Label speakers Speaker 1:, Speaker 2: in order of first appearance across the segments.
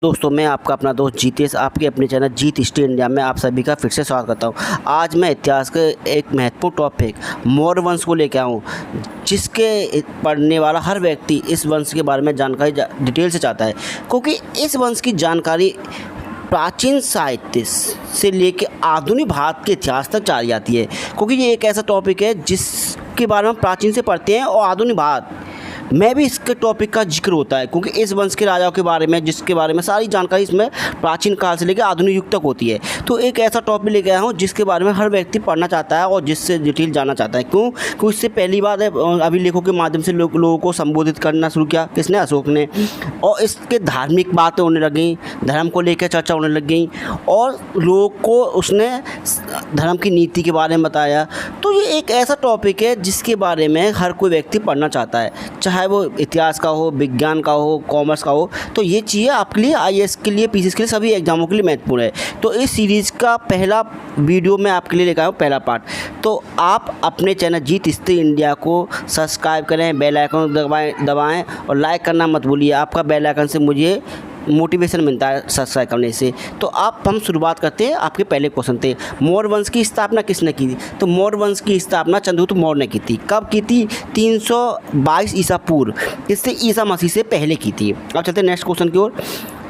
Speaker 1: दोस्तों, मैं आपका अपना दोस्त जीतेश आपके अपने चैनल जीत हिस्ट्री इंडिया में आप सभी का फिर से स्वागत करता हूं। आज मैं इतिहास के एक महत्वपूर्ण टॉपिक मौर्य वंश को लेकर आया हूं, जिसके पढ़ने वाला हर व्यक्ति इस वंश के बारे में जानकारी डिटेल से चाहता है, क्योंकि इस वंश की जानकारी प्राचीन साहित्य से लेकर आधुनिक भारत के इतिहास तक चली जाती है। क्योंकि ये एक ऐसा टॉपिक है जिसके बारे में प्राचीन से पढ़ते हैं और आधुनिक भारत में भी इसके टॉपिक का जिक्र होता है, क्योंकि इस वंश के राजाओं के बारे में जिसके बारे में सारी जानकारी इसमें प्राचीन काल से लेकर आधुनिक युग तक होती है। तो एक ऐसा टॉपिक लेके आया हूँ जिसके बारे में हर व्यक्ति पढ़ना चाहता है और जिससे डिटेल जानना चाहता है। क्यों? क्योंकि इससे पहली बात है अभिलेखों के माध्यम से लोगों को संबोधित करना शुरू किया किसने? अशोक ने। और इसके धार्मिक बातें होने लगी, धर्म को लेकर चर्चा होने लग गई और लोगों को उसने धर्म की नीति के बारे में बताया। तो ये एक ऐसा टॉपिक है जिसके बारे में हर कोई व्यक्ति पढ़ना चाहता है, चाहे वो इतिहास का हो, विज्ञान का हो, कॉमर्स का हो। तो ये चीज़ें आपके लिए आईएएस के लिए, पीसीएस के लिए, सभी एग्जामों के लिए महत्वपूर्ण है। तो इस सीरीज़ का पहला वीडियो मैं आपके लिए लेकर आया हूँ, पहला पार्ट। तो आप अपने चैनल जीत हिस्ट्री इंडिया को सब्सक्राइब करें, बेल आइकन दबाएं और लाइक करना मत भूलिए। आपका बेल आइकन से मुझे मोटिवेशन मिलता है सब्सक्राइब करने से। तो आप हम शुरुआत करते हैं। आपके पहले क्वेश्चन थे, मौर्य वंश की स्थापना किसने की थी? तो मौर्य वंश की स्थापना चंद्रगुप्त मौर्य ने की थी। कब की थी? 322 ईसा पूर्व, इससे ईसा मसीह से पहले की थी। अब चलते हैं नेक्स्ट क्वेश्चन की ओर।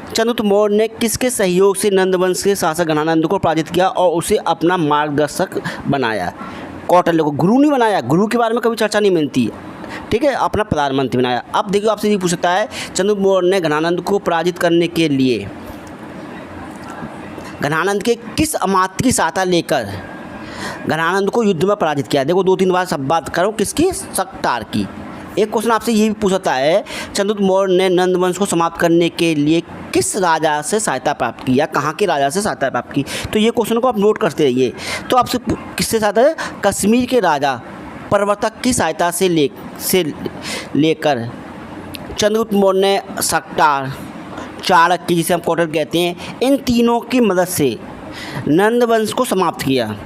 Speaker 1: चंद्रगुप्त मौर्य ने किसके सहयोग से नंद वंश के शासक घनानंद को पराजित किया और उसे अपना मार्गदर्शक बनाया? कौटिल्य को गुरु नहीं बनाया, गुरु के बारे में कभी चर्चा नहीं मिलती, ठीक है, अपना प्रधानमंत्री बनाया। अब देखिए, आपसे ये पूछता है चंद्रगुप्त मौर्य ने घनानंद को पराजित करने के लिए घनानंद के किस अमात्य की सहायता लेकर घनानंद को युद्ध में पराजित किया? देखो, 2-3 बार सब बात करो, किसकी? सक्टार की। एक क्वेश्चन आपसे ये भी पूछता है चंद्रगुप्त मौर्य ने नंद वंश को समाप्त करने के लिए किस राजा से सहायता प्राप्त की या कहाँ के राजा से सहायता प्राप्त की? तो ये क्वेश्चन को आप नोट करते रहिए। तो आपसे किससे सहायता है? कश्मीर के राजा प्रवर्तक की सहायता से लेकर चंद्रगुप्त मौर्य ने सक्टार, चाणक्य जिसे हम कौटिल्य कहते हैं, इन तीनों की मदद से नंद वंश को समाप्त किया।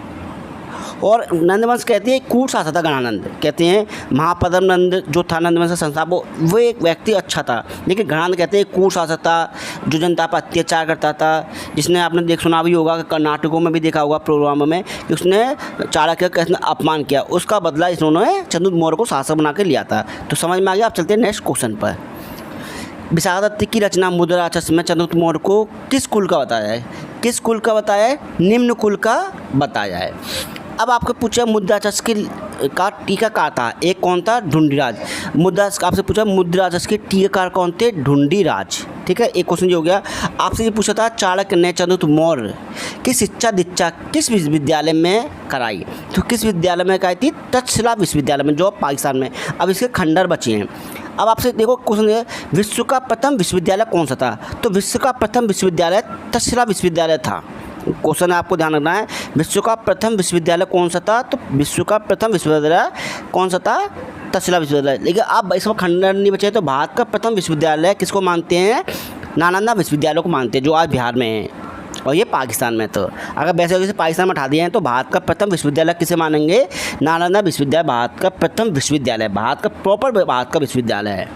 Speaker 1: और नंद वंश कहते हैं कूट शासक था घनानंद, कहते हैं महापद्म नंद जो था नंद वंश का संस्थापक, वो एक व्यक्ति अच्छा था, लेकिन घनानंद कहते हैं कूट शासक था जो जनता पर अत्याचार करता था, जिसने आपने सुना भी होगा, कर्नाटकों में भी देखा होगा प्रोग्राम में कि उसने चाणक्य का अपमान किया। उसका बदला इन्होंने चंद्रगुप्त मौर्य को शासक बना के लिया था। तो समझ में आ गया। आप चलते हैं नेक्स्ट क्वेश्चन पर। विशाखादत्त की रचना मुद्राराक्षस में चंद्रगुप्त मौर्य को किस कुल का बताया है? किस कुल का बताया है? निम्न कुल का बताया है। अब आपको पूछा मुद्राराक्षस का टीकाकार था, एक कौन था? ढूंढीराज। आपसे पूछा मुद्राराक्षस के टीकाकार कौन थे? ढूंढीराज, ठीक है। एक क्वेश्चन ये हो गया। आपसे ये पूछा था चाणक्य ने चंद्रगुप्त मौर्य की शिक्षा दीक्षा किस विश्वविद्यालय में कराई? तो किस विद्यालय में कराई थी? तक्षशिला विश्वविद्यालय में, जो पाकिस्तान में। अब इसके खंडर बचे हैं। अब आपसे देखो क्वेश्चन है, विश्व का प्रथम विश्वविद्यालय कौन सा था? तो विश्व का प्रथम विश्वविद्यालय तक्षशिला विश्वविद्यालय था। क्वेश्चन आपको ध्यान रखना है, विश्व का प्रथम विश्वविद्यालय कौन सा था? तो विश्व का प्रथम विश्वविद्यालय कौन सा था? तक्षशिला विश्वविद्यालय। लेकिन अब इसमें खंडन नहीं बचे, तो भारत का प्रथम विश्वविद्यालय किसको मानते हैं? नालंदा विश्वविद्यालय को मानते हैं, जो आज बिहार में है और ये पाकिस्तान में। तो अगर वैसे वैसे पाकिस्तान में उठा दिए हैं तो भारत का प्रथम विश्वविद्यालय किसे मानेंगे? नालंदा विश्वविद्यालय भारत का प्रथम विश्वविद्यालय, भारत का प्रॉपर भारत का विश्वविद्यालय है,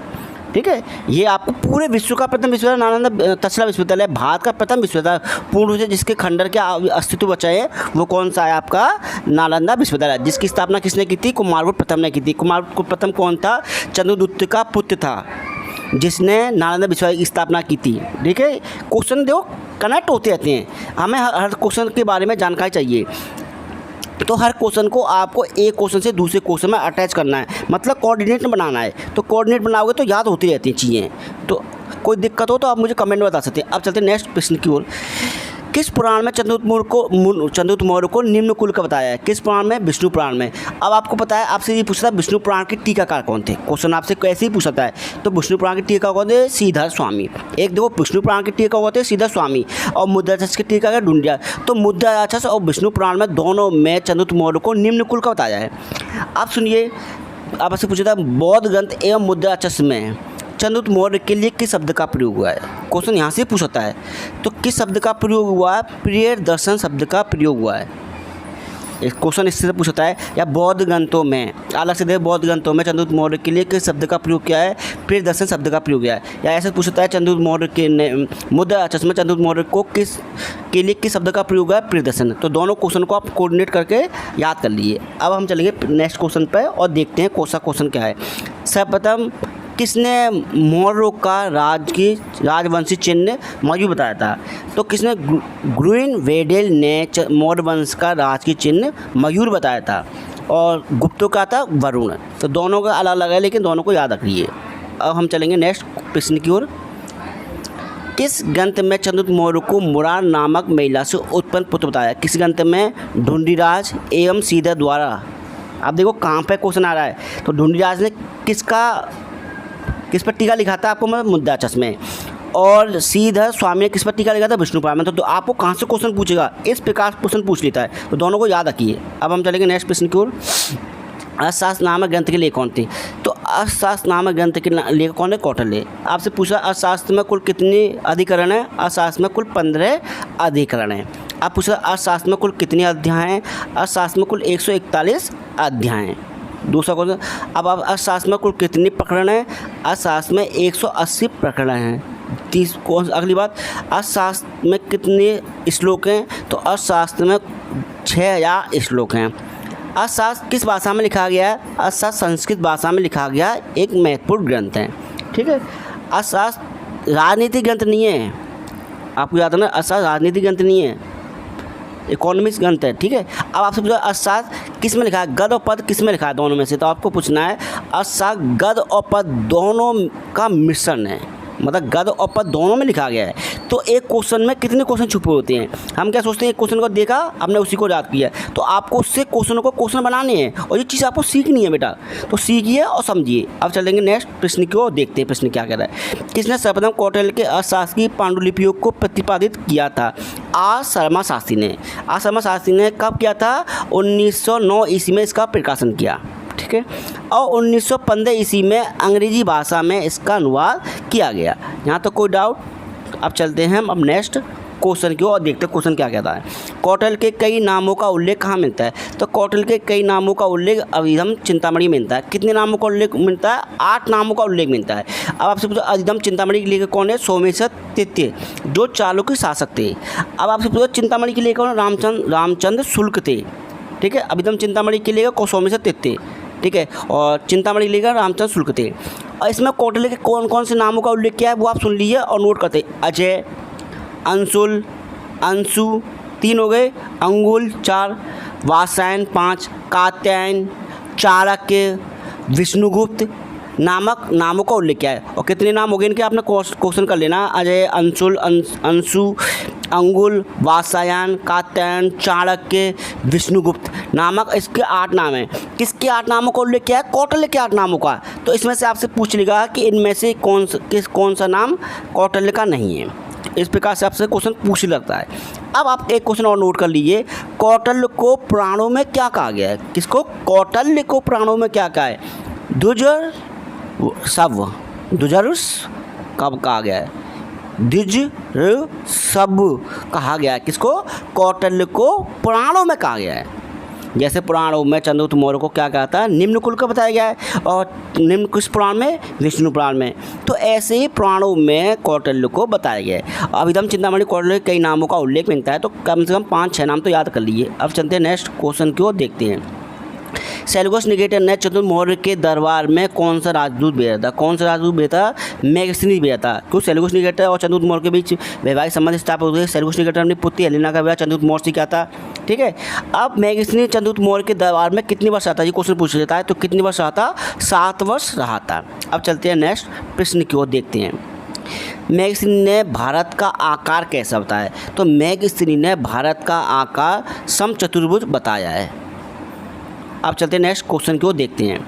Speaker 1: ठीक है। ये आपको पूरे विश्व का प्रथम विश्वविद्यालय नालंदा तक्षशिला विश्वविद्यालय, भारत का प्रथम विश्वविद्यालय पूर्ण रूप से जिसके खंडर के अस्तित्व बचा है, वो कौन सा है? आपका नालंदा विश्वविद्यालय, जिसकी स्थापना किसने की थी? कुमारगुप्त प्रथम ने की थी। कुमारगुप्त प्रथम कौन था? चंद्रगुप्त का पुत्र था, जिसने नालंदा विश्वविद्यालय की स्थापना की थी, ठीक है। क्वेश्चन देखो कनेक्ट होते रहते हैं, हमें हर क्वेश्चन के बारे में जानकारी चाहिए। तो हर क्वेश्चन को आपको एक क्वेश्चन से दूसरे क्वेश्चन में अटैच करना है, मतलब कोऑर्डिनेट बनाना है। तो कोऑर्डिनेट बनाओगे तो याद होती रहती हैं चीज़ें। तो कोई दिक्कत हो तो आप मुझे कमेंट में बता सकते हैं। अब चलते हैं नेक्स्ट प्रश्न की ओर। किस पुराण में चंद्रगुप्त मौर्य को निम्न कुल का बताया है? किस पुराण में? विष्णु पुराण में। अब आपको पता है, आपसे ये पूछता है विष्णु पुराण के टीकाकार कौन थे? क्वेश्चन आपसे कैसे ही पूछता है। तो विष्णु पुराण के टीकाकार कौन थे? श्रीधर स्वामी। एक देखो, विष्णु पुराण के टीकाकार कौन थे? श्रीधर स्वामी। और मुद्राराक्षस के टीकाकार ढूंढीराज। तो मुद्राराक्षस और विष्णु पुराण में दोनों में चंद्रगुप्त मौर्य को निम्न कुल का बताया है। आप सुनिए, आपसे पूछा था बौद्ध ग्रंथ एवं मुद्राराक्षस में चंद्रगुप्त मौर्य के लिए किस शब्द का प्रयोग हुआ है? क्वेश्चन यहाँ से पूछता है। तो किस शब्द का प्रयोग हुआ है? प्रिय दर्शन शब्द का प्रयोग हुआ है। इस क्वेश्चन इससे पूछता है, या बौद्ध ग्रंथों में अलग से दे, बौद्ध ग्रंथों में चंद्रगुप्त मौर्य के लिए किस शब्द का प्रयोग किया है, प्रियदर्शन शब्द का प्रयोग किया है। या ऐसे पूछता है, चंद्रगुप्त मौर्य के मुद्रा चश्मा चंद्रगुप्त मौर्य को किस के लिए किस शब्द का प्रयोग है, प्रियदर्शन। तो दोनों क्वेश्चन को आप कोऑर्डिनेट करके याद कर लीजिए। अब हम चलेंगे नेक्स्ट क्वेश्चन पर और देखते हैं कौन सा क्वेश्चन क्या है। सर्वप्रथम किसने मौर्यों का राजवंशी चिन्ह मौजूद बताया था? तो किसने? ग्रुइनवेडेल ने मौर्य वंश का राजकीय चिन्ह मयूर बताया था, और गुप्तों का था वरुण। तो दोनों का अलग अलग है, लेकिन दोनों को याद रखिए। अब हम चलेंगे नेक्स्ट प्रश्न की ओर। किस ग्रंथ में चंद्रगुप्त मौर्य को मुरार नामक महिला से उत्पन्न पुत्र बताया? किस ग्रंथ में? ढूंढीराज एवं सीधर द्वारा। आप देखो कहाँ पे क्वेश्चन आ रहा है। तो ढूंढीराज ने किस पर टीका लिखा था? आपको मतलब मुद्रा चश्मे। और सीधर स्वामी ने किस पर टीका लिखा था? विष्णु पुराण में। तो आपको कहाँ से क्वेश्चन पूछेगा, इस प्रकार क्वेश्चन पूछ लेता है। तो दोनों को याद रखिए। अब हम चलेंगे नेक्स्ट प्रश्न की ओर। अर्थशास्त्र नामक ग्रंथ के लेखक कौन थे? तो अर्थशास्त्र नामक ग्रंथ के लेखक कौन है? कौटिल्य। आपसे पूछा अर्थशास्त्र में कुल कितने अधिकरण हैं? अर्थशास्त्र में कुल 15 अधिकरण हैं। आप पूछा अर्थशास्त्र में कुल कितने अध्याय हैं? अर्थशास्त्र में कुल 141 अध्याय हैं। दूसरा क्वेश्चन, अब अर्थशास्त्र में कुल कितने प्रकरण हैं? अर्थशास्त्र में 180 प्रकरण हैं। अगली बात, अर्थशास्त्र में कितने श्लोक हैं? तो अर्थशास्त्र में 6000 श्लोक हैं। अर्थशास्त्र किस भाषा में लिखा गया है? अर्थशास्त्र संस्कृत भाषा में लिखा गया एक महत्वपूर्ण ग्रंथ है। ठीक है। अर्थशास्त्र राजनीतिक ग्रंथ नहीं है, आपको याद रखना। अर्थशास्त्र राजनीतिक ग्रंथ नहीं है, इकोनॉमिक्स ग्रंथ है। ठीक है। अब आपसे पूछा अर्थशास्त्र किस में लिखा है? गद्य और पद किस में लिखा है? दोनों में से। तो आपको पूछना है अर्थशास्त्र गद्य और पद दोनों का मिश्रण है, मतलब गद्य और पद दोनों में लिखा गया है। तो एक क्वेश्चन में कितने क्वेश्चन छुपे होते हैं? हम क्या सोचते हैं, एक क्वेश्चन को देखा हमने उसी को याद किया। तो आपको उससे क्वेश्चनों को क्वेश्चन बनाने हैं, और ये चीज़ आपको सीखनी है बेटा। तो सीखिए और समझिए। अब चलेंगे नेक्स्ट प्रश्न की ओर, देखते हैं प्रश्न क्या कह रहा है। किसने सर्वप्रथम कौटिल्य के अर्थशास्त्र की पांडुलिपियों को प्रतिपादित किया था? आर शर्मा शास्त्री ने। आर शर्मा शास्त्री ने कब किया था? 1909 ईस्वी में इसका प्रकाशन किया। ठीक है। और 1915 ईस्वी में अंग्रेजी भाषा में इसका अनुवाद किया गया। यहाँ तो कोई डाउट। अब चलते हैं हम अब नेक्स्ट क्वेश्चन की ओर और देखते हैं क्वेश्चन क्या कहता है। कौटिल्य के कई नामों का उल्लेख कहाँ मिलता है? तो कौटिल्य के कई नामों का उल्लेख अभिधम चिंतामणि में मिलता है। कितने नामों का उल्लेख मिलता है? 8 नामों का उल्लेख मिलता है। अब आपसे पूछो अभिधम चिंतामणि के लेखक कौन है? सोमेश्वर तृतीय, जो चालुक्य शासक थे। अब आपसे पूछो चिंतामणि के लेखक कौन? रामचंद्र शुक्ल थे। ठीक है। अभिधम चिंतामणि के लेखक सोमेश्वर तृतीय। ठीक है। और चिंतामणि लेकर रामचंद्र शुक्ल थे। और इसमें कौटिल्य के कौन कौन से नामों का उल्लेख किया है वो आप सुन लीजिए और नोट करते। अजय, अंशुल, अंशु 3 हो गए, अंगुल 4, वात्स्यायन 5, कात्यायन, चाणक्य, विष्णुगुप्त नामक नामों का उल्लेख किया है। और कितने नाम हो गए इनके? आपने क्वेश्चन कर लेना। अजय, अंशुल, अंशु, अंगुल, वात्स्यायन, कात्यायन, चाणक्य, विष्णुगुप्त नामक इसके 8 नाम हैं। किसके 8 नामों का उल्लेख किया है? कौटिल्य के 8 नामों का। तो इसमें से आपसे पूछ लेगा कि इनमें से कौन सा नाम कौटिल्य का नहीं है। इस प्रकार से आपसे क्वेश्चन पूछ लगता है। अब आप एक क्वेश्चन और नोट कर लीजिए। कौटिल्य को पुराणों में क्या कहा गया है? किसको? कौटिल्य को पुराणों में क्या कहा है? द्विजर्ष कब कहा गया है? द्विजर्षभ कहा गया है। किसको? कौटिल्य को पुराणों में कहा गया है। जैसे पुराणों में चंद्रगुप्त मौर्य को क्या कहा था? निम्न कुल का बताया गया है। और निम्न किस पुराण में? विष्णु पुराण में। तो ऐसे ही पुराणों में कौटिल्य को बताया गया है। अभिधम चिंतामणि कौटिल्य के कई नामों का उल्लेख मिलता है। तो कम से कम 5-6 नाम तो याद कर लीजिए। अब चलते हैं नेक्स्ट क्वेश्चन की ओर, देखते हैं। सेल्यूकस निकेटर ने चंद्रगुप्त मौर्य के दरबार में कौन सा राजदूत भेजा था? कौन सा राजदूत भेजा था? मैगस्थनी भेजा था। क्योंकि सेल्यूकस निकेटर और चंद्रगुप्त मौर्य के बीच वैवाहिक संबंध स्थापित हुए। सेल्यूकस निकेटर अपनी पुत्री हेलेना का विवाह चंद्रगुप्त मौर्य से किया था। ठीक है। अब मैगस्थनी चंद्रगुप्त मौर्य के दरबार में कितनी वर्ष रहा था? ये क्वेश्चन पूछ लेता है। तो कितनी वर्ष रहा था? 7 वर्ष रहा था। अब चलते हैं नेक्स्ट प्रश्न की ओर, देखते हैं। मैगस्थनी ने भारत का आकार कैसा बताया? तो मैगस्थनी ने भारत का आकार समचतुर्भुज बताया है। अब चलते हैं नेक्स्ट क्वेश्चन की ओर, देखते हैं।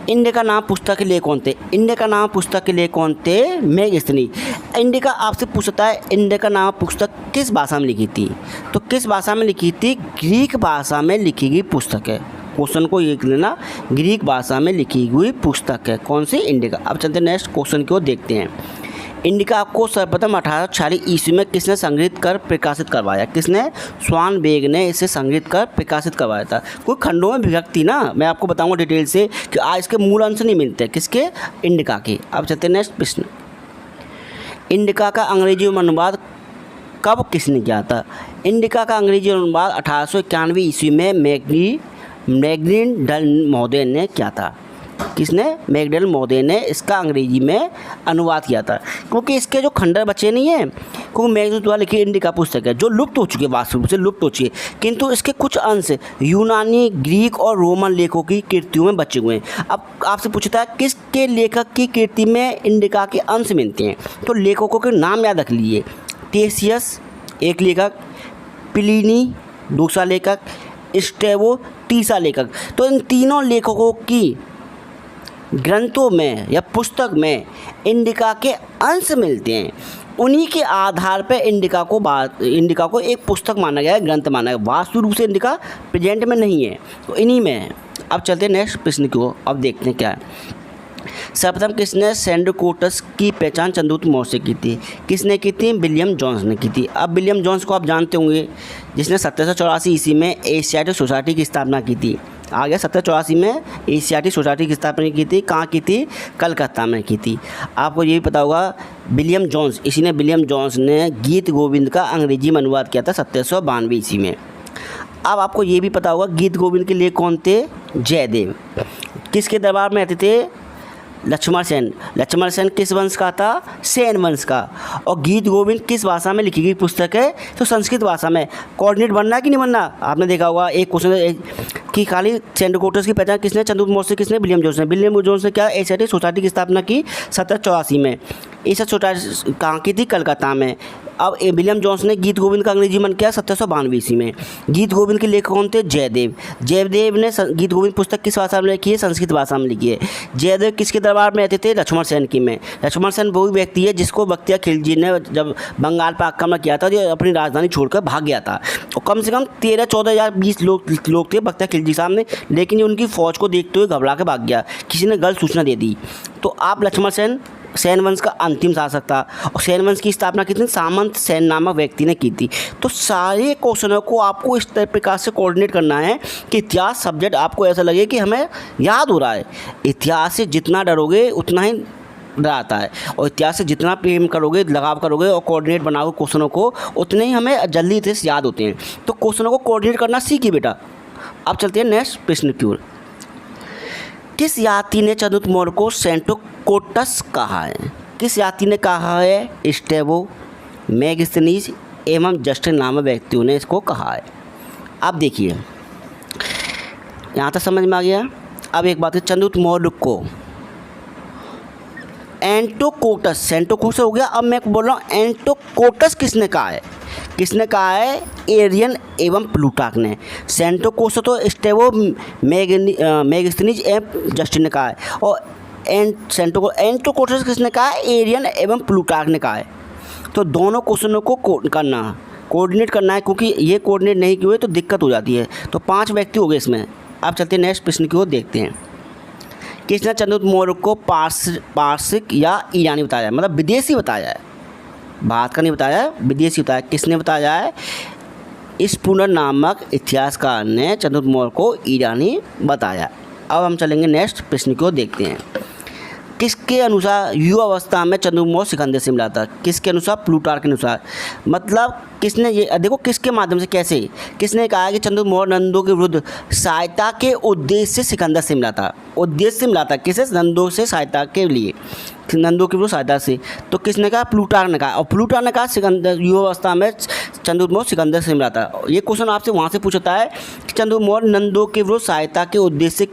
Speaker 1: इंडिया का नाम पुस्तक के लिए कौन थे? इंडिया का नाम पुस्तक के लिए कौन थे? मैगस्थनी। इंडिया का आपसे पूछता है इंडिया का नाम पुस्तक किस भाषा में लिखी थी? तो किस भाषा में लिखी थी? ग्रीक भाषा में लिखी गई पुस्तक है। क्वेश्चन को ये लेना, ग्रीक भाषा में लिखी हुई पुस्तक है। कौन सी? इंडिया का। अब चलते हैं नेक्स्ट क्वेश्चन की ओर, देखते हैं। इंडिका को सर्वप्रथम 1846 ईस्वी में किसने संग्रहित कर प्रकाशित करवाया? किसने? स्वानबेग ने इसे संग्रहित कर प्रकाशित करवाया था। कोई खंडों में विभक्ति ना, मैं आपको बताऊंगा डिटेल से कि आज इसके मूल अंश नहीं मिलते किसके? इंडिका के। अब चलते हैं नेक्स्ट प्रश्न। इंडिका का अंग्रेजी अनुवाद कब किसने किया था? इंडिका का अंग्रेजी अनुवाद 1891 ईस्वी में मैगडल महोदय ने किया था। किसने? मैगडल महोदय ने इसका अंग्रेजी में अनुवाद किया था, क्योंकि इसके जो खंडर बचे नहीं हैं, क्योंकि मैगडल द्वारा लिखी इंडिका पुस्तक है जो लुप्त हो चुकी है, वास्तव से लुप्त हो चुकी है, किंतु इसके कुछ अंश यूनानी, ग्रीक और रोमन लेखकों की कृतियों में बचे हुए हैं। अब आपसे पूछता है किसके लेखक की कृति में इंडिका के अंश मिलते हैं, तो लेखकों के नाम याद रख लीजिए। टेसियस एक लेखक, प्लिनी दूसरा लेखक, स्ट्रैबो तीसरा लेखक। तो इन तीनों लेखकों की ग्रंथों में या पुस्तक में इंडिका के अंश मिलते हैं। उन्हीं के आधार पर इंडिका को एक पुस्तक माना गया है, ग्रंथ माना गया। वास्तु रूप से इंडिका प्रेजेंट में नहीं है, तो इन्हीं में है। अब चलते हैं नेक्स्ट प्रश्न को, अब देखते हैं क्या है। सर्वप्रथम किसने सैंडकोटस की पहचान चंद्रगुप्त मौर्य से की थी? किसने की थी? विलियम जोन्स ने की थी। अब विलियम जोन्स को आप जानते होंगे, जिसने 1784 ईस्वी में एशियाटिक सोसाइटी की स्थापना की थी। आ गया 1784 में एशियाटिक सोसाइटी की स्थापना की थी। कहाँ की थी? कलकत्ता में की थी। आपको ये भी पता होगा विलियम जोन्स, विलियम जोन्स ने गीत गोविंद का अंग्रेजी में अनुवाद किया था 1792 ईस्वी में। अब आपको ये भी पता होगा गीत गोविंद के लिए कौन थे? जयदेव। किसके दरबार में रहते थे? लक्ष्मण सेन। लक्ष्मण सेन किस वंश का था? सेन वंश का। और गीत गोविंद किस भाषा में लिखी गई पुस्तक है? तो संस्कृत भाषा में। कोऑर्डिनेट बनना है कि नहीं बनना? आपने देखा होगा एक क्वेश्चन कि खाली सैंडकोटस की पहचान किसने? चंद्रगुप्त मौर्य। किसने? विलियम जोन्स ने। विलियम जोन्स ने क्या एशियाटिक सोसाइटी की स्थापना की 1784 में। एशियाटिक सोसाइटी कहाँ की थी? कलकत्ता में। अब विलियम जोन्स ने गीत गोविंद का अंग्रेजी में किया 1792 ईस्वी में। गीत गोविंद के लेखक कौन थे? जयदेव। जयदेव ने गीत गोविंद पुस्तक किस भाषा में लिखी है? संस्कृत भाषा में लिखी है। जयदेव किसके दरबार में रहते थे? लक्ष्मण सेन की में। लक्ष्मण सेन वो व्यक्ति है जिसको बख्तियार खिलजी ने जब बंगाल पर आक्रमण किया था, जो अपनी राजधानी छोड़कर भाग गया था। और कम से कम 13-14 20 लोग थे बख्तियार खिलजी सामने, लेकिन उनकी फौज को देखते हुए घबरा के भाग गया, किसी ने गलत सूचना दे दी। तो आप लक्ष्मण सेन सेन वंश का अंतिम शासक था, और सेन वंश की स्थापना किसने? सामंत सेन नामक व्यक्ति ने की थी। तो सारे क्वेश्चनों को आपको इस प्रकार से कोऑर्डिनेट करना है कि इतिहास सब्जेक्ट आपको ऐसा लगे कि हमें याद हो रहा है। इतिहास से जितना डरोगे उतना ही डराता है, और इतिहास से जितना प्रेम करोगे, लगाव करोगे और कोऑर्डिनेट बनाओगे क्वेश्चनों को, उतने ही हमें जल्दी इतिहास याद होते हैं। तो क्वेश्चनों को कोऑर्डिनेट करना सीखिए बेटा। अब चलते हैं नेक्स्ट प्रश्न की ओर। किस यात्री ने चंद्रगुप्त मौर्य को सैंडकोटस कहा है? किस यात्री ने कहा है? स्ट्रैबो, मेगास्थनीज एवं जस्टिन नामक व्यक्तियों ने इसको कहा है। अब देखिए, यहाँ तक समझ में आ गया। अब एक बात है, चंद्रगुप्त मौर्य को एंटोकोटस, सैंटोकोटस हो गया, अब मैं बोल रहा हूँ एंटोकोटस किसने कहा है? किसने कहा है? एरियन एवं प्लूटार्क ने। सैंटोकोटस तो स्ट्रैबो, मेगास्थनीज एवं जस्टिन ने कहा है, और एंटोकोटस किसने कहा है? एरियन एवं प्लूटार्क ने कहा है। तो दोनों क्वेश्चनों को कोऑर्डिनेट करना है, क्योंकि ये कोऑर्डिनेट नहीं किए तो दिक्कत हो जाती है। तो 5 व्यक्ति हो गए इसमें। अब चलते हैं नेक्स्ट प्रश्न की ओर, देखते हैं किसने चंद्रगुप्त मौर्य को पारसिक या ईरानी बताया, मतलब विदेशी बताया है? भारत का नहीं बताया, विदेशी बताया। किसने बताया है? स्पूनर नामक इतिहासकार ने चंद्रगुप्त मौर्य को ईरानी बताया। अब हम चलेंगे नेक्स्ट प्रश्न को, देखते हैं किसके अनुसार युवा अवस्था में चंद्रगुप्त मौर्य सिकंदर से मिला था? किसके अनुसार? प्लूटार्क के अनुसार। मतलब किसने ये देखो किसके माध्यम से, कैसे? किसने कहा कि चंद्रगुप्त मौर्य नंदों के विरुद्ध सहायता के उद्देश्य से सिकंदर से मिला था? उद्देश्य से मिला था, किसे? नंदों से सहायता के लिए, नंदों की विरुद्ध सहायता से। तो किसने कहा? प्लूटार्क ने कहा। और प्लूटार्क ने कहा सिकंदर युवा अवस्था में चंद्रगुप्त मौर्य सिकंदर से मिला था। ये क्वेश्चन आपसे वहाँ से पूछता है कि चंद्रगुप्त मौर्य नंदों के विरुद्ध सहायता के उद्देश्य से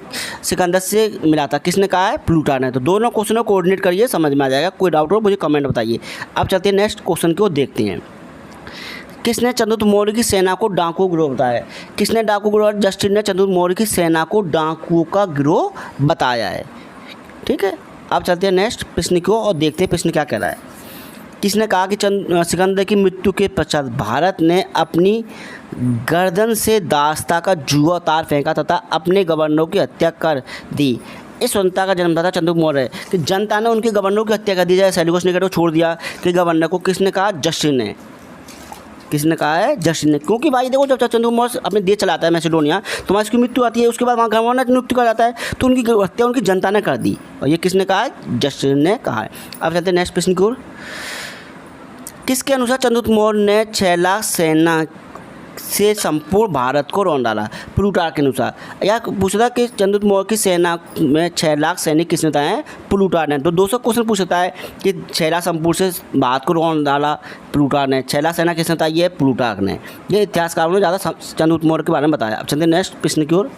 Speaker 1: सिकंदर से मिला था। किसने कहा है? प्लूटार्क ने। तो दोनों क्वेश्चनों को कोऑर्डिनेट करिए, समझ में आ जाएगा। कोई डाउट हो मुझे कमेंट बताइए। अब चलते हैं नेक्स्ट क्वेश्चन को, देखते हैं किसने चंद्रगुप्त मौर्य की सेना को डाकू गिरोह बताया? किसने डाकू गिरोह? जस्टिन ने चंद्रगुप्त मौर्य की सेना को डाकुओं का गिरोह बताया है। ठीक है, अब चलते हैं नेक्स्ट प्रश्न को और देखते हैं प्रश्न क्या कह रहा है। किसने कहा कि सिकंदर की मृत्यु के पश्चात भारत ने अपनी गर्दन से दास्ता का जुआ तार फेंका तथा अपने गवर्नरों की हत्या कर दी? इस स्वतंत्रता का जन्मदाता चंद्रगुप्त मौर्य है कि जनता ने उनके गवर्नर की हत्या कर दी जाए, सेल्यूकस निकेटर को छोड़ दिया कि गवर्नर को किसने कहा? जस्टिस ने। किसने कहा है? जस्टिस ने। क्योंकि भाई देखो, जब चंद्रगुप्त मौर्य अपने देश चलाता है मैसेडोनिया, तो वहाँ इसकी मृत्यु आती है, उसके बाद वहाँ गवर्नर नियुक्त कर जाता है, तो उनकी हत्या उनकी जनता ने कर दी, और ये किसने कहा है? जस्टिस ने कहा है। अब चलते हैं नेक्स्ट प्रश्न की ओर। किसके अनुसार चंद्रगुप्त मौर्य ने 6 लाख सेना से संपूर्ण भारत को रौंद डाला? प्लूटार्क के अनुसार। या पूछ रहा कि चंद्रगुप्त मौर्य की सेना में 6 लाख सैनिक किसने बताए हैं? प्लूटार्क ने। तो 200 क्वेश्चन पूछ सकता है कि 6 लाख संपूर्ण से भारत को रौंद डाला प्लूटार्क ने। 6 लाख सेना किसने बताई है? प्लूटार्क ने। ये इतिहासकारों ने ज़्यादा चंद्रगुप्त मौर्य के बारे में बताया। अब चलते नेक्स्ट प्रश्न की ओर।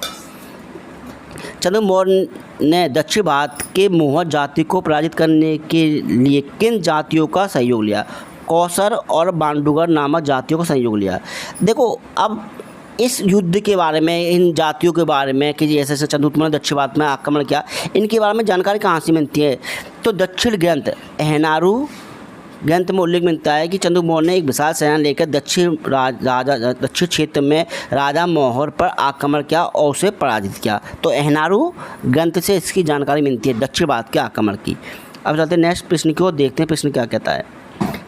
Speaker 1: चंद्रगुप्त मौर्य ने दक्षिण भारत के मोहर जाति को पराजित करने के लिए किन जातियों का सहयोग लिया? कौसर और बांडुगर नामक जातियों का सहयोग लिया। देखो, अब इस युद्ध के बारे में, इन जातियों के बारे में कि जैसे जैसे चंद्रगुप्त मौर्य ने दक्षिण भारत में आक्रमण किया, इनके बारे में जानकारी कहाँ से मिलती है? तो दक्षिण ग्रंथ अहनारू ग्रंथ में उल्लेख मिलता है कि चंद्रगुप्त मौर्य ने एक विशाल सेना लेकर दक्षिण क्षेत्र में राजा मौहर पर आक्रमण किया और उसे पराजित किया। तो अहनारू ग्रंथ से इसकी जानकारी मिलती है, दक्षिण भारत के आक्रमण की। अब चलते हैं नेक्स्ट प्रश्न की ओर, देखते हैं प्रश्न क्या कहता है।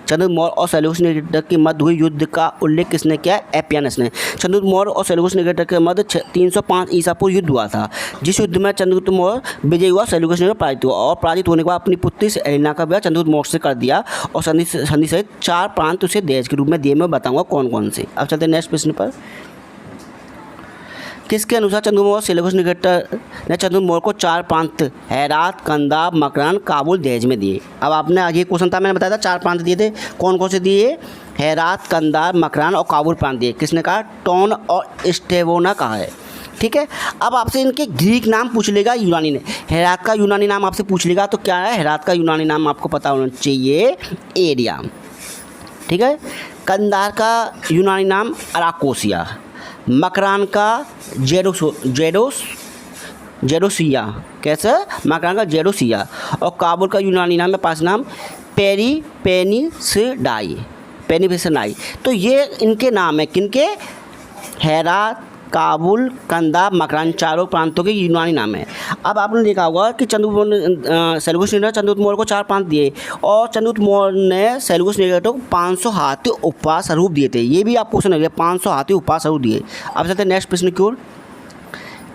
Speaker 1: चंद्रगुप्त मौर्य और सेल्यूकस निकेटर के मध्य हुई युद्ध का उल्लेख किसने किया? एपियानस ने। चंद्रगुप्त मौर्य और सेल्यूकस निकेटर के मध्य 305 ईसा पूर्व युद्ध हुआ था, जिस युद्ध में चंद्रगुप्त मौर्य विजयी हुआ, सेल्यूकस निकेटर पराजित हुआ, और पराजित होने के बाद अपनी पुत्री हेलेना का विवाह चंद्रगुप्त मौर्य से कर दिया, और संधि सहित 4 प्रांत उसे दहेज के रूप में दिए। मैं बताऊंगा कौन कौन से। अब चलते हैं नेक्स्ट प्रश्न पर। किसके अनुसार चंद्रगुप्त मौर्य सेल्यूकस निकेटर ने चंद्रगुप्त मौर्य को 4 प्रांत हेरात, कंदार, मकरान, काबुल दहेज में दिए? अब आपने आगे क्वेश्चन था, मैंने बताया था 4 प्रांत दिए थे। कौन कौन से दिए? हेरात, कंदार, मकरान और काबुल प्रांत दिए। किसने कहा? टोन और स्टेवोना कहा है। ठीक है। अब आपसे इनके ग्रीक नाम पूछ लेगा यूनानी ने। हेरात का यूनानी नाम आपसे पूछ लेगा, तो क्या है? हेरात का यूनानी नाम आपको पता होना चाहिए, एरिया। ठीक है। कंदार का यूनानी नाम अराकोसिया, मकरान का जेरोसिया। कैसे? मकरान का जेरोसिया। और काबुल का यूनानी नाम है, 5 नाम, पेनिसिडाई। तो ये इनके नाम है, किनके? हेरात, काबुल, कंदार, मकरान, चारों प्रांतों के यूनानी नाम है। अब आपने देखा होगा कि सेल्यूकस निकेटर चंद्रगुप्त मौर्य को 4 प्रांत दिए, और चंद्रगुप्त मौर्य ने सेल्यूकस निकेटर को 500 हाथी उपहार स्वरूप दिए थे। ये भी आपको सुना, 500 हाथी उपहार स्वरूप दिए। अब चलते हैं नेक्स्ट प्रश्न की ओर।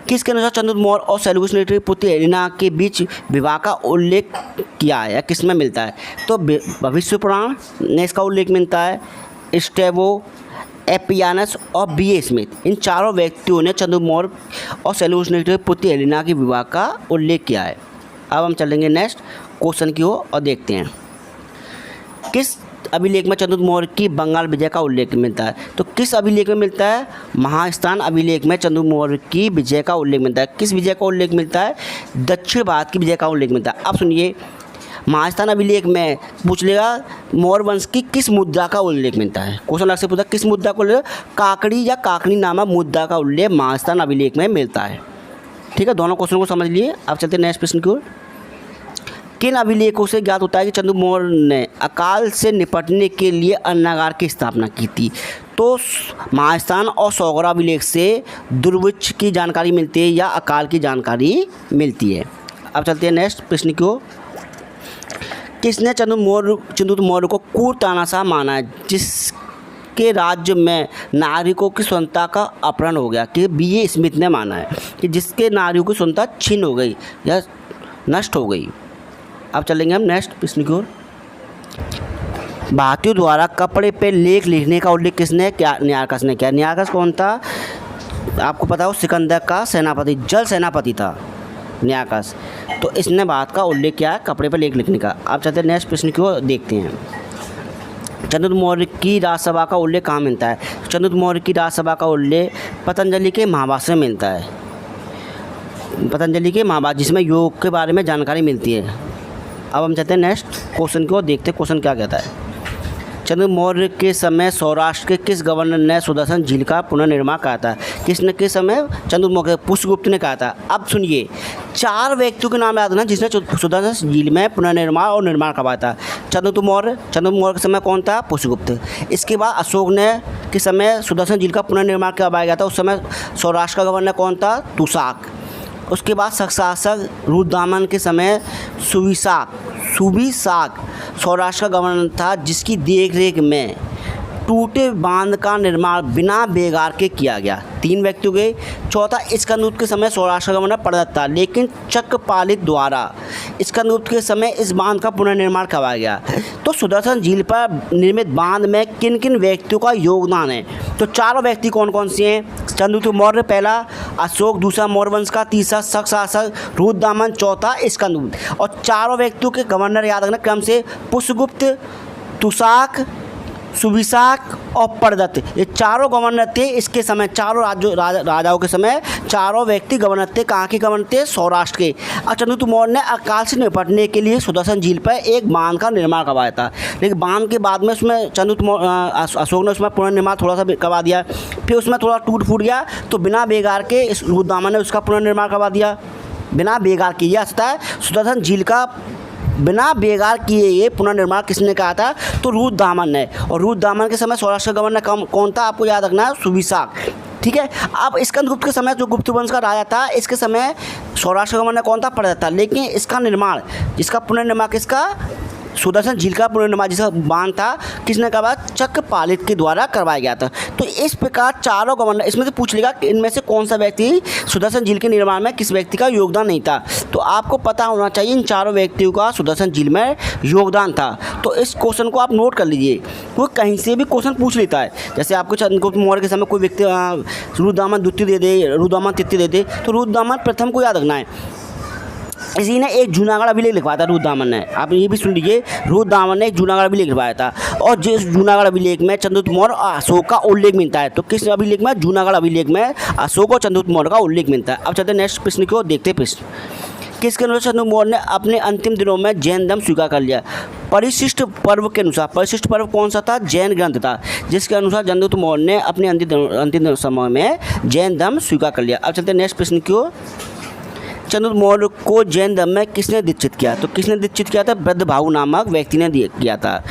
Speaker 1: किसके अनुसार चंद्रगुप्त मौर्य और सेल्यूकस निकेटर की पुत्री हेलेना के बीच विवाह का उल्लेख किया है या किसमें मिलता है? तो भविष्य पुराण ने इसका उल्लेख मिलता है, स्टेबो, एपियानस और B.A. स्मिथ। इन चारों व्यक्तियों ने चंद्रगुप्त मौर्य और सेल्यूकस निकेटर की पुत्री हेलेना के विवाह का उल्लेख किया है। अब हम चलेंगे नेक्स्ट क्वेश्चन की ओर और देखते हैं किस अभिलेख में चंद्रगुप्त मौर्य की बंगाल विजय का उल्लेख मिलता है? तो किस अभिलेख में मिलता है? महास्थान अभिलेख में चंद्रगुप्त मौर्य की विजय का उल्लेख मिलता है। किस विजय का उल्लेख मिलता है? दक्षिण भारत की विजय का उल्लेख मिलता है। अब सुनिए, महास्थान अभिलेख में पूछ लेगा मौर्य वंश की किस मुद्रा का उल्लेख मिलता है। क्वेश्चन अलग से पूछा, किस मुद्रा को उल्लेख? काकड़ी या काकनी नामक मुद्रा का उल्लेख महास्थान अभिलेख में मिलता है। ठीक है, दोनों क्वेश्चन को समझ लिए। अब चलते हैं नेक्स्ट प्रश्न की ओर। किन अभिलेखों से ज्ञात होता है कि चंद्रगुप्त मौर्य ने अकाल से निपटने के लिए अन्नागार की स्थापना की थी? तो महास्थान और सौगरा अभिलेख से दुर्भिक्ष की जानकारी मिलती है या अकाल की जानकारी मिलती है। अब चलते हैं नेक्स्ट प्रश्न की ओर। किसने चंद्रगुप्त मौर्य को क्रूर तानाशाह माना है, जिसके राज्य में नागरिकों की स्वतंत्रता का अपहरण हो गया? कि B.A. स्मिथ ने माना है कि जिसके नागरिकों की स्वतंत्रता छीन हो गई या नष्ट हो गई। अब चलेंगे हम नेक्स्ट प्रश्न की ओर। भारतीयों द्वारा कपड़े पे लेख लिखने का उल्लेख किसने किया? नियार्कस ने किया। नियार्कस कौन था? आपको पता हो, सिकंदर का सेनापति, जल सेनापति था नियार्कस। तो इसने बात का उल्लेख किया है कपड़े पर लेख लिखने का। अब चलते हैं नेक्स्ट प्रश्न की ओर, देखते हैं चंद्रगुप्त मौर्य की राजसभा का उल्लेख कहाँ मिलता है? चंद्रगुप्त मौर्य की राजसभा का उल्लेख पतंजलि के महाभाष्य में मिलता है। पतंजलि के महाभाष्य, जिसमें योग के बारे में जानकारी मिलती है। अब हम चलते हैं नेक्स्ट क्वेश्चन की ओर, देखते हैं क्वेश्चन क्या कहता है। चंद्रगुप्त मौर्य के समय सौराष्ट्र के किस गवर्नर ने सुदर्शन झील का पुनर्निर्माण कहा था? किसने किस समय? चंद्रगुप्त मौर्य, पुष्यगुप्त ने कहा था। अब सुनिए, 4 व्यक्तियों के नाम याद रखना जिसने सुदर्शन झील में पुनर्निर्माण और निर्माण करवाया था। चंद्रगुप्त मौर्य के समय कौन था? पुष्यगुप्त। इसके बाद अशोक ने के समय सुदर्शन झील का पुनर्निर्माण करवाया गया था। उस समय सौराष्ट्र का गवर्नर कौन था? तुशाक। उसके बाद शासक रुद्रदामन के समय सुबिसाक सौराष्ट्र का गवर्नर था, जिसकी देखरेख में टूटे बांध का निर्माण बिना बेगार के किया गया। 3 व्यक्ति हो गए। चौथा, स्कंदगुप्त के समय सौराष्ट्र का गवर्नर प्रदत्त था, लेकिन चक्रपालित द्वारा स्कंदगुप्त के समय इस बांध का पुनर्निर्माण करवाया गया। तो सुदर्शन झील पर निर्मित बांध में किन किन व्यक्तियों का योगदान है? तो 4 व्यक्ति कौन कौन से हैं? चंद्रगुप्त मौर्य पहला, अशोक दूसरा मौर्य वंश का, तीसरा शक शासक रुद्रदामन, चौथा स्कंदगुप्त। और 4 व्यक्तियों के गवर्नर याद रखना क्रम से पुष्यगुप्त, तुशाक, सुबिसाक और प्रदत्त, ये 4 गवर्नर थे इसके समय। 4 राजाओं के समय 4 व्यक्ति गवर्नर थे। कहाँ के गवर्नर थे? सौराष्ट्र के। और चंद्रगुप्त मौर्य ने अकाल से निपटने के लिए सुदर्शन झील पर एक बांध का निर्माण करवाया था, लेकिन बांध के बाद में उसमें अशोक ने उसमें पुनर्निर्माण थोड़ा सा करवा दिया, फिर उसमें थोड़ा टूट फूट गया, तो बिना बेगार के इस रुद्रदामन ने उसका पुनर्निर्माण करवा दिया। बिना बेगार के यह आता है सुदर्शन झील का बिना बेगार किए ये पुनर्निर्माण किसने कहा था? तो रुद्रदामन ने। और रुद्रदामन के समय सौराष्ट्र का गवर्नर कौन था? आपको याद रखना है, सुबिसाक। ठीक है। अब स्कंदगुप्त के समय जो गुप्त वंश का राजा था, इसके समय सौराष्ट्र का गवर्नर कौन था? प्रदत्त था। लेकिन इसका निर्माण, इसका पुनर्निर्माण किसका? सुदर्शन झील का पुनर्निर्माण जिसका बांध था, किसने करवाया? चक्रपालित के द्वारा करवाया गया था। तो इस प्रकार 4 गवर्नर, इसमें से पूछ लेगा कि इनमें से कौन सा व्यक्ति सुदर्शन झील के निर्माण में किस व्यक्ति का योगदान नहीं था। तो आपको पता होना चाहिए इन 4 व्यक्तियों का सुदर्शन झील में योगदान था। तो इस क्वेश्चन को आप नोट कर लीजिए, वो कहीं से भी क्वेश्चन पूछ लेता है। जैसे आपको चंद्रगुप्त मौर्य के समय कोई व्यक्ति रुद्रदामन द्वितीय दे दे, रुद्रदामन तृतीय दे दे, तो रुद्रदामन प्रथम को याद रखना है। इसी ने एक जूनागढ़ अभिलेख लिखवाया था रुद्रदामन ने। आप ये भी सुन लीजिए, रुद्रदामन ने एक जूनागढ़ अभिलेख लिखवाया था, और जिस जूनागढ़ अभिलेख में चंद्रगुप्त मौर्य और अशोक का उल्लेख मिलता है। तो किस अभिलेख में? जूनागढ़ अभिलेख में अशोक और चंद्रगुप्त मौर्य का उल्लेख मिलता है। अब चलते हैं नेक्स्ट प्रश्न की ओर, देखते हैं प्रश्न। किसके अनुसार चंद्रगुप्त मौर्य ने अपने अंतिम दिनों में जैन धर्म स्वीकार कर लिया? परिशिष्ट पर्व के अनुसार। परिशिष्ट पर्व कौन सा था? जैन ग्रंथ था, जिसके अनुसार चंद्रगुप्त मौर्य ने अपने अंतिम समय में जैन धर्म स्वीकार कर लिया। अब चलते हैं नेक्स्ट प्रश्न की ओर। चंद्रगुप्त मौर्य को जैन धर्म में किसने दीक्षित किया? तो किसने दीक्षित किया था? वृद्धभाऊ नामक व्यक्ति ने किया था।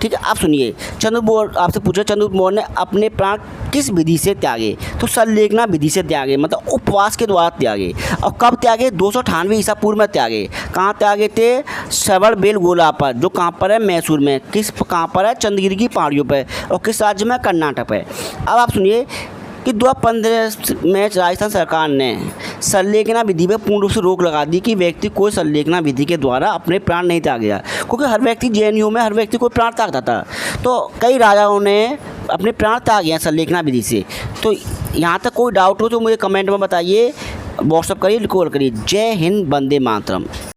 Speaker 1: ठीक है। आप सुनिए, आपसे पूछा चंद्रगुप्त मौर्य ने अपने प्राण किस विधि से त्यागे? तो सल्लेखना विधि से त्यागे, मतलब उपवास के द्वारा त्यागे। और कब त्यागे? 298 ईसा पूर्व में त्यागे। कहाँ त्यागे थे? श्रवणबेल गोला पर, जो कहाँ पर है? मैसूर में। कहाँ पर है? चंद्रगिरी की पहाड़ियों पर। और किस राज्य में? कर्नाटक पर। अब आप सुनिए कि 2015 में राजस्थान सरकार ने सल्लेखना विधि पर पूर्ण रूप से रोक लगा दी कि व्यक्ति कोई सल्लेखना विधि के द्वारा अपने प्राण नहीं त्यागेगा, क्योंकि हर व्यक्ति जेएनयू में हर व्यक्ति कोई प्राण त्यागता था। तो कई राजाओं ने अपने प्राण त्यागे हैं सल्लेखना विधि से। तो यहाँ तक कोई डाउट हो तो मुझे कमेंट में बताइए, व्हाट्सअप करिए, कॉल करिए। जय हिंद, वंदे मातरम।